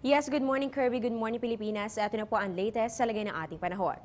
Yes, good morning Kirby, good morning Pilipinas. Ito na po ang latest sa lagay ng ating panahon.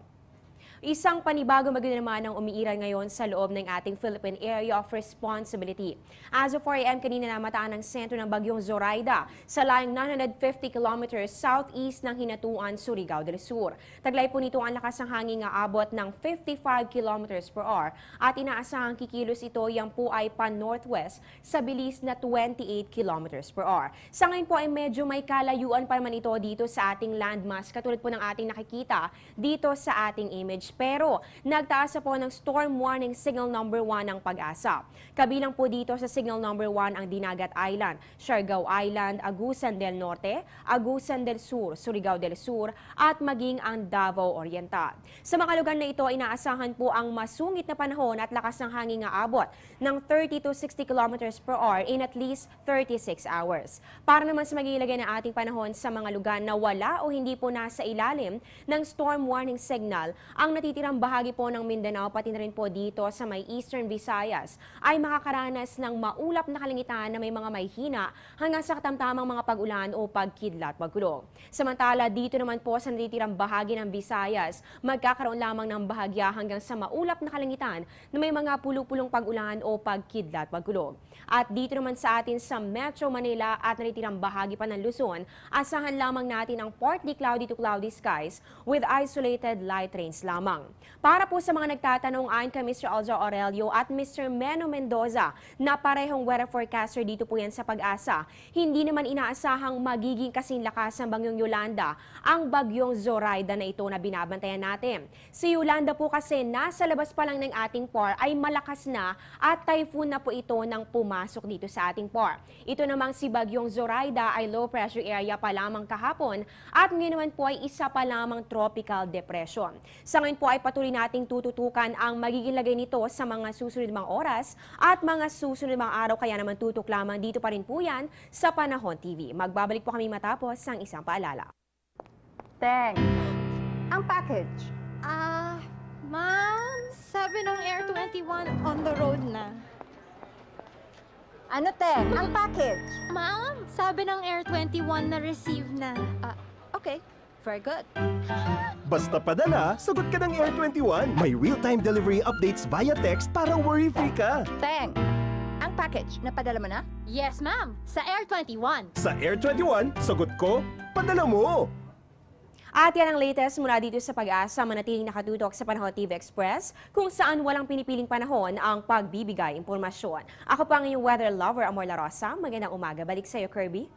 Isang panibagong bagyo naman ang umiiral ngayon sa loob ng ating Philippine Area of Responsibility. As of 4 a.m. kanina namataan ang sentro ng bagyong Zoraida sa layong 950 kilometers southeast ng Hinatuan, Surigao del Sur. Taglay po nito ang lakas ng hangin nga abot ng 55 kilometers per hour at inaasahang kikilos ito yang po ay pan-northwest sa bilis na 28 kilometers per hour. Sa ngayon po ay medyo may kalayuan pa naman ito dito sa ating landmass katulad po ng ating nakikita dito sa ating image. Pero nagtaas po ng storm warning signal number 1 ang Pag-asa. Kabilang po dito sa signal number 1 ang Dinagat Island, Siargao Island, Agusan del Norte, Agusan del Sur, Surigao del Sur at maging ang Davao Oriental. Sa mga lugar na ito, inaasahan po ang masungit na panahon at lakas ng hangin nga abot ng 30 to 60 kilometers per hour in at least 36 hours. Para naman sa magigilagay ng ating panahon sa mga lugar na wala o hindi po nasa ilalim ng storm warning signal, ang natitirang bahagi po ng Mindanao pati na rin po dito sa may Eastern Visayas ay makakaranas ng maulap na kalangitan na may mga may hina hanggang sa katamtamang mga pag-ulan o pagkidlat pagkulong. Samantala dito naman po sa natitirang bahagi ng Visayas, magkakaroon lamang ng bahagya hanggang sa maulap na kalangitan na may mga pulupulong pag-ulan o pagkidlat pagkulong. At dito naman sa atin sa Metro Manila at natitirang bahagi pa ng Luzon, asahan lamang natin ang partly cloudy to cloudy skies with isolated light rains lamang. Para po sa mga nagtatanong, ayon kay Mr. Aljo Aurelio at Mr. Meno Mendoza na parehong weather forecaster dito po yan sa Pag-asa, hindi naman inaasahang magiging kasing lakas ng bagyong Yolanda ang bagyong Zoraida na ito na binabantayan natin. Si Yolanda po kasi nasa labas pa lang ng ating PAR ay malakas na at typhoon na po ito nang pumasok dito sa ating PAR. Ito namang si bagyong Zoraida ay low pressure area pa lamang kahapon at ngayon naman po ay isa pa lamang tropical depression. Sa ngayon po ay patuloy nating tututukan ang magiging lagay nito sa mga susunod mga oras at mga susunod mga araw, kaya naman tutok lamang dito pa rin po yan sa Panahon TV. Magbabalik po kami matapos ng isang paalala. Teng, ang package. Ma'am, sabi ng Air 21 on the road na. Ano, Teng? Ang package. Ma'am, sabi ng Air 21 na receive na. Okay, very good. Basta padala, sagot ka ng Air 21. May real-time delivery updates via text para worry-free ka. Teng, ang package, napadala mo na? Yes, ma'am, sa Air 21. Sa Air 21, sagot ko, padala mo. At yan ang latest mula dito sa Pag-asa, manatiling nakatutok sa Panahon TV Express kung saan walang pinipiling panahon ang pagbibigay impormasyon. Ako pa ang iyong weather lover, Amor La Rosa. Magandang umaga. Balik sa iyo, Kirby.